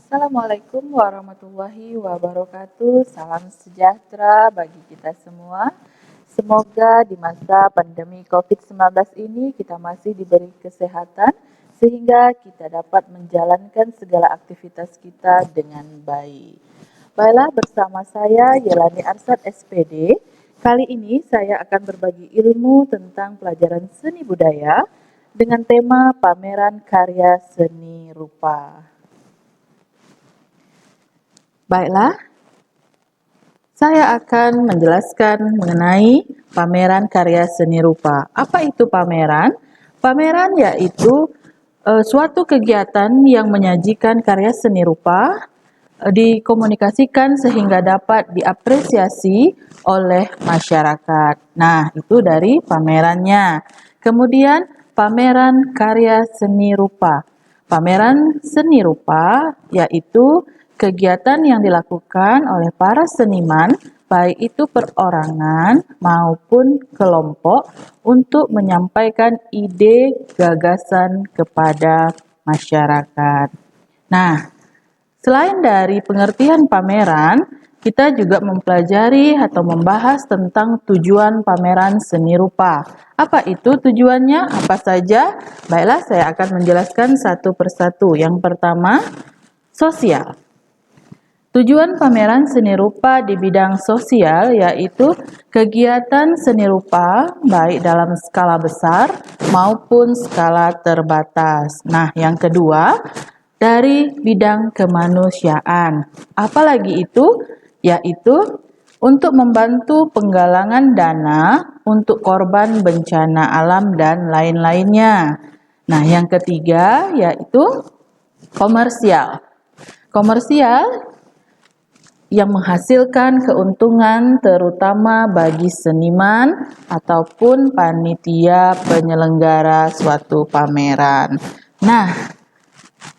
Assalamualaikum warahmatullahi wabarakatuh. Salam sejahtera bagi kita semua. Semoga di masa pandemi COVID-19 ini kita masih diberi kesehatan sehingga kita dapat menjalankan segala aktivitas kita dengan baik. Baiklah, bersama saya Yelani Arsad SPD. Kali ini saya akan berbagi ilmu tentang pelajaran seni budaya dengan tema pameran karya seni rupa. Baiklah, saya akan menjelaskan mengenai pameran karya seni rupa. Apa itu pameran? Pameran yaitu suatu kegiatan yang menyajikan karya seni rupa dikomunikasikan sehingga dapat diapresiasi oleh masyarakat. Nah, itu dari pamerannya. Kemudian pameran karya seni rupa. Pameran seni rupa yaitu kegiatan yang dilakukan oleh para seniman, baik itu perorangan maupun kelompok, untuk menyampaikan ide gagasan kepada masyarakat. Nah, selain dari pengertian pameran, kita juga mempelajari atau membahas tentang tujuan pameran seni rupa. Apa itu tujuannya? Apa saja? Baiklah, saya akan menjelaskan satu persatu. Yang pertama, sosial. Tujuan pameran seni rupa di bidang sosial yaitu kegiatan seni rupa baik dalam skala besar maupun skala terbatas. Nah, yang kedua, dari bidang kemanusiaan. Apalagi itu? Yaitu untuk membantu penggalangan dana untuk korban bencana alam dan lain-lainnya. Nah, yang ketiga yaitu komersial. Komersial yang menghasilkan keuntungan terutama bagi seniman ataupun panitia penyelenggara suatu pameran. Nah,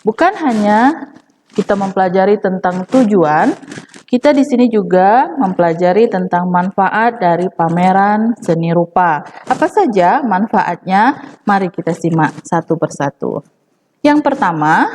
bukan hanya kita mempelajari tentang tujuan, kita di sini juga mempelajari tentang manfaat dari pameran seni rupa. Apa saja manfaatnya? Mari kita simak satu persatu. Yang pertama,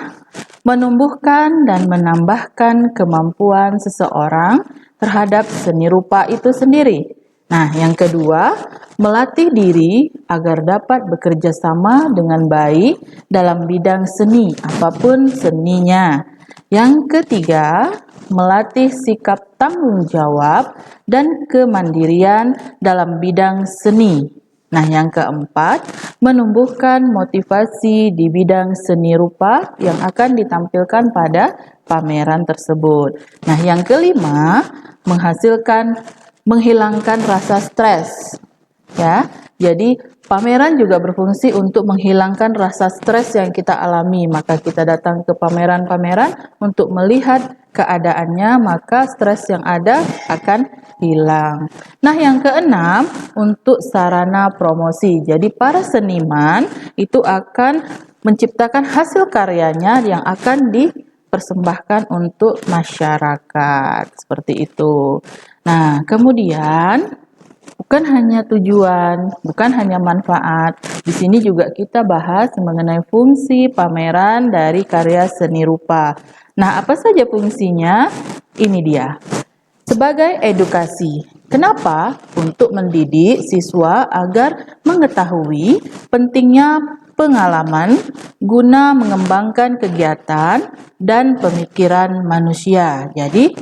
menumbuhkan dan menambahkan kemampuan seseorang terhadap seni rupa itu sendiri. Nah, yang kedua, melatih diri agar dapat bekerja sama dengan baik dalam bidang seni, apapun seninya. Yang ketiga, melatih sikap tanggung jawab dan kemandirian dalam bidang seni. Nah, yang keempat, menumbuhkan motivasi di bidang seni rupa yang akan ditampilkan pada pameran tersebut. Nah, yang kelima, menghilangkan rasa stres. Ya, jadi pameran juga berfungsi untuk menghilangkan rasa stres yang kita alami. Maka kita datang ke pameran-pameran untuk melihat keadaannya, maka stres yang ada akan hilang. Nah, yang keenam, untuk sarana promosi. Jadi para seniman itu akan menciptakan hasil karyanya yang akan dipersembahkan untuk masyarakat. Seperti itu. Nah, kemudian bukan hanya tujuan, bukan hanya manfaat. Di sini juga kita bahas mengenai fungsi pameran dari karya seni rupa. Nah, apa saja fungsinya? Ini dia. Sebagai edukasi. Kenapa? Untuk mendidik siswa agar mengetahui pentingnya pengalaman guna mengembangkan kegiatan dan pemikiran manusia. Jadi,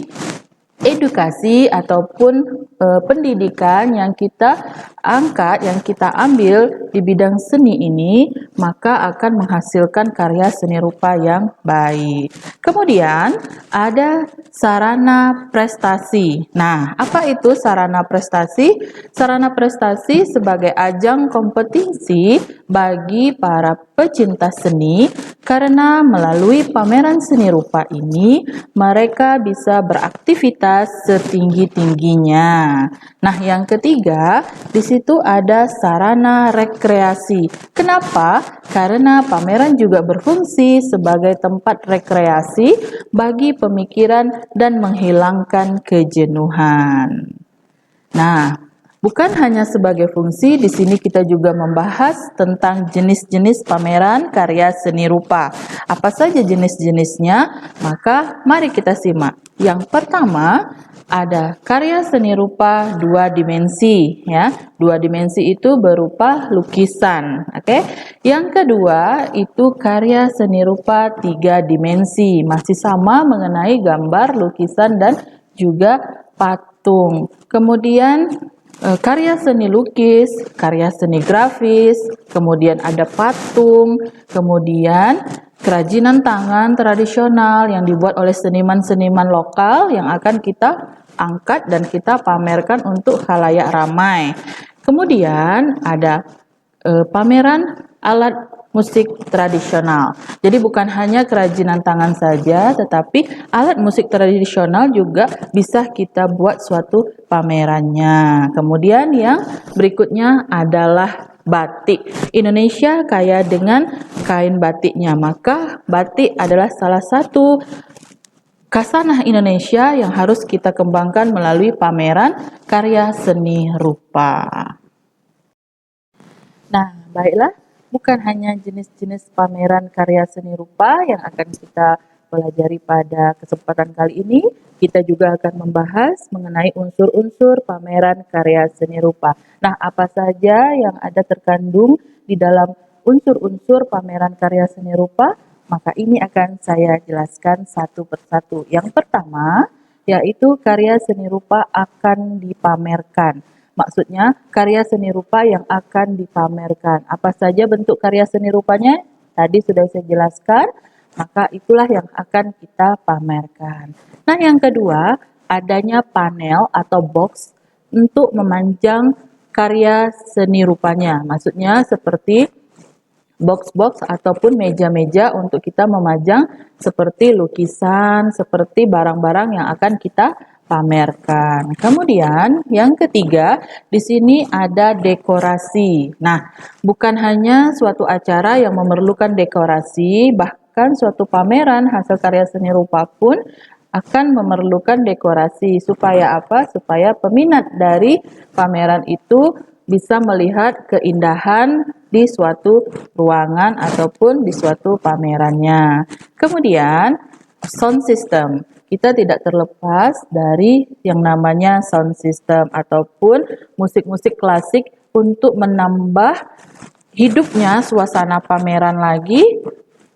edukasi ataupun pendidikan yang kita angkat, yang kita ambil di bidang seni ini, maka akan menghasilkan karya seni rupa yang baik. Kemudian ada sarana prestasi. Nah, apa itu sarana prestasi? Sarana prestasi sebagai ajang kompetisi bagi para pecinta seni, karena melalui pameran seni rupa ini mereka bisa beraktivitas setinggi-tingginya. Nah, yang ketiga, di situ ada sarana rekreasi. Kenapa? Karena pameran juga berfungsi sebagai tempat rekreasi bagi pemikiran dan menghilangkan kejenuhan. Nah, Bukan hanya sebagai fungsi, di sini kita juga membahas tentang jenis-jenis pameran karya seni rupa. Apa saja jenis-jenisnya? Maka mari kita simak. Yang pertama, ada karya seni rupa dua dimensi, ya. Dua dimensi itu berupa lukisan, oke. Yang kedua itu karya seni rupa tiga dimensi, masih sama mengenai gambar, lukisan dan juga patung. Kemudian karya seni lukis, karya seni grafis, kemudian ada patung, kemudian kerajinan tangan tradisional yang dibuat oleh seniman-seniman lokal yang akan kita angkat dan kita pamerkan untuk khalayak ramai. Kemudian ada pameran alat musik tradisional. Jadi bukan hanya kerajinan tangan saja, tetapi alat musik tradisional juga bisa kita buat suatu pamerannya. Kemudian yang berikutnya adalah batik. Indonesia kaya dengan kain batiknya, maka batik adalah salah satu khasanah Indonesia yang harus kita kembangkan melalui pameran karya seni rupa. Nah, baiklah, bukan hanya jenis-jenis pameran karya seni rupa yang akan kita pelajari pada kesempatan kali ini, kita juga akan membahas mengenai unsur-unsur pameran karya seni rupa. Nah, apa saja yang ada terkandung di dalam unsur-unsur pameran karya seni rupa? Maka ini akan saya jelaskan satu persatu. Yang pertama, yaitu karya seni rupa akan dipamerkan. Maksudnya karya seni rupa yang akan dipamerkan. Apa saja bentuk karya seni rupanya? Tadi sudah saya jelaskan, maka itulah yang akan kita pamerkan. Nah, yang kedua, adanya panel atau box untuk memanjang karya seni rupanya. Maksudnya seperti box-box ataupun meja-meja untuk kita memajang seperti lukisan, seperti barang-barang yang akan kita pamerkan. Kemudian yang ketiga, di sini ada dekorasi. Nah, bukan hanya suatu acara yang memerlukan dekorasi, bahkan suatu pameran hasil karya seni rupa pun akan memerlukan dekorasi. Supaya apa? Supaya peminat dari pameran itu bisa melihat keindahan di suatu ruangan ataupun di suatu pamerannya. Kemudian, sound system. Kita tidak terlepas dari yang namanya sound system ataupun musik-musik klasik untuk menambah hidupnya suasana pameran lagi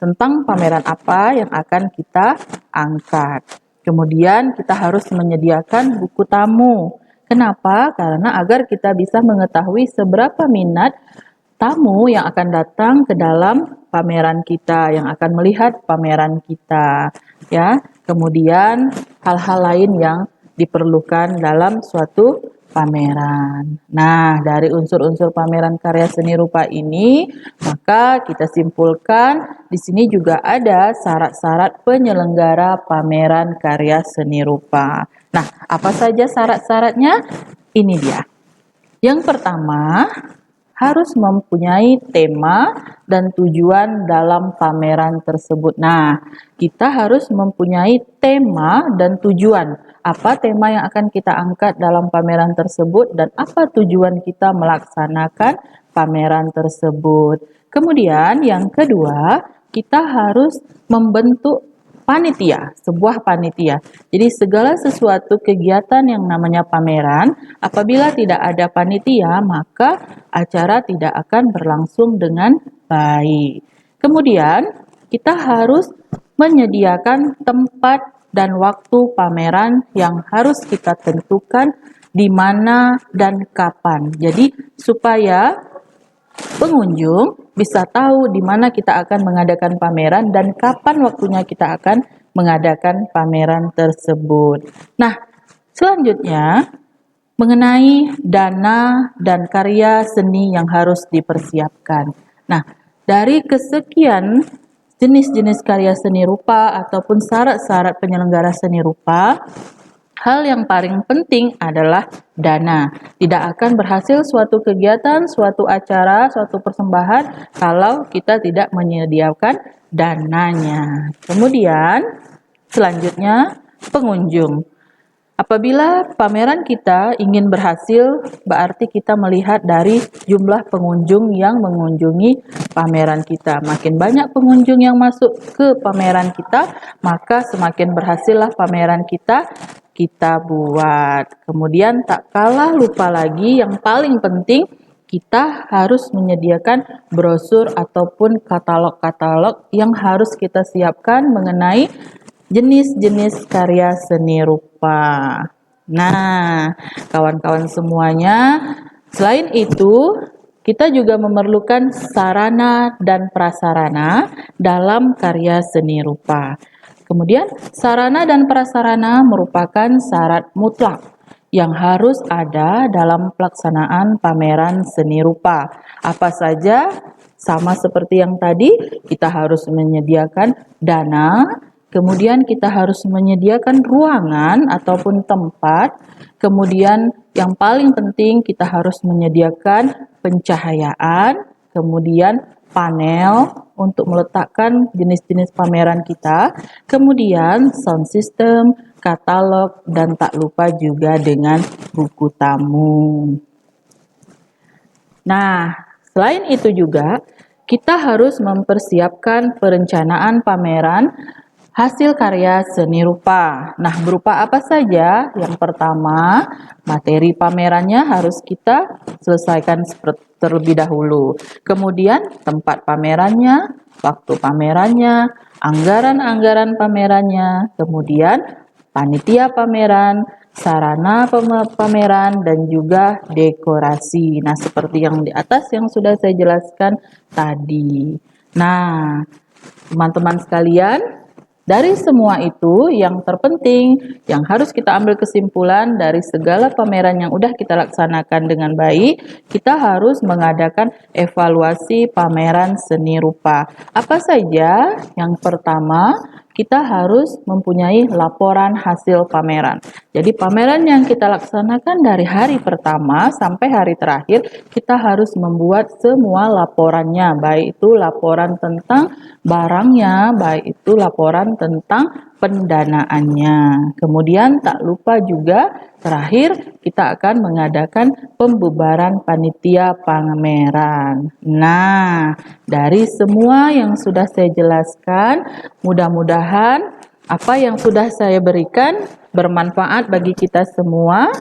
tentang pameran apa yang akan kita angkat. Kemudian kita harus menyediakan buku tamu. Kenapa? Karena agar kita bisa mengetahui seberapa minat tamu yang akan datang ke dalam pameran kita, yang akan melihat pameran kita, ya. Kemudian hal-hal lain yang diperlukan dalam suatu pameran. Nah, dari unsur-unsur pameran karya seni rupa ini, maka kita simpulkan di sini juga ada syarat-syarat penyelenggara pameran karya seni rupa. Nah, apa saja syarat-syaratnya? Ini dia. Yang pertama, harus mempunyai tema dan tujuan dalam pameran tersebut. Nah, kita harus mempunyai tema dan tujuan. Apa tema yang akan kita angkat dalam pameran tersebut dan apa tujuan kita melaksanakan pameran tersebut. Kemudian yang kedua, kita harus membentuk panitia, sebuah panitia. Jadi segala sesuatu kegiatan yang namanya pameran, apabila tidak ada panitia, maka acara tidak akan berlangsung dengan baik. Kemudian, kita harus menyediakan tempat dan waktu pameran yang harus kita tentukan di mana dan kapan. Jadi, supaya pengunjung bisa tahu di mana kita akan mengadakan pameran dan kapan waktunya kita akan mengadakan pameran tersebut. Nah, selanjutnya mengenai dana dan karya seni yang harus dipersiapkan. Nah, dari kesekian jenis-jenis karya seni rupa ataupun syarat-syarat penyelenggara seni rupa, hal yang paling penting adalah dana. Tidak akan berhasil suatu kegiatan, suatu acara, suatu persembahan kalau kita tidak menyediakan dananya. Kemudian, selanjutnya pengunjung. Apabila pameran kita ingin berhasil, berarti kita melihat dari jumlah pengunjung yang mengunjungi pameran kita. Makin banyak pengunjung yang masuk ke pameran kita, maka semakin berhasillah pameran kita buat. Kemudian tak kalah lupa lagi, yang paling penting kita harus menyediakan brosur ataupun katalog-katalog yang harus kita siapkan mengenai jenis-jenis karya seni rupa. Nah, kawan-kawan semuanya, selain itu, kita juga memerlukan sarana dan prasarana dalam karya seni rupa. Kemudian, sarana dan prasarana merupakan syarat mutlak yang harus ada dalam pelaksanaan pameran seni rupa. Apa saja? Sama seperti yang tadi, kita harus menyediakan dana, kemudian kita harus menyediakan ruangan ataupun tempat, kemudian yang paling penting kita harus menyediakan pencahayaan, kemudian panel untuk meletakkan jenis-jenis pameran kita, kemudian sound system, katalog, dan tak lupa juga dengan buku tamu. Nah, selain itu juga kita harus mempersiapkan perencanaan pameran hasil karya seni rupa. Nah, berupa apa saja? Yang pertama, materi pamerannya harus kita selesaikan terlebih dahulu. Kemudian, tempat pamerannya, waktu pamerannya, anggaran-anggaran pamerannya, kemudian panitia pameran, sarana pameran, dan juga dekorasi. Nah, seperti yang di atas yang sudah saya jelaskan tadi. Nah, teman-teman sekalian, dari semua itu, yang terpenting, yang harus kita ambil kesimpulan dari segala pameran yang udah kita laksanakan dengan baik, kita harus mengadakan evaluasi pameran seni rupa. Apa saja? Yang pertama, kita harus mempunyai laporan hasil pameran. Jadi pameran yang kita laksanakan dari hari pertama sampai hari terakhir, kita harus membuat semua laporannya, baik itu laporan tentang barangnya, baik itu laporan tentang pendanaannya. Kemudian tak lupa juga terakhir kita akan mengadakan pembubaran panitia pameran. Nah, dari semua yang sudah saya jelaskan, mudah-mudahan apa yang sudah saya berikan bermanfaat bagi kita semua.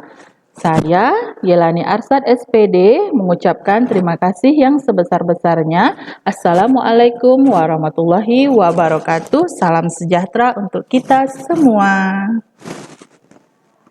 Saya, Yelani Arsad SPD, mengucapkan terima kasih yang sebesar-besarnya. Assalamualaikum warahmatullahi wabarakatuh. Salam sejahtera untuk kita semua.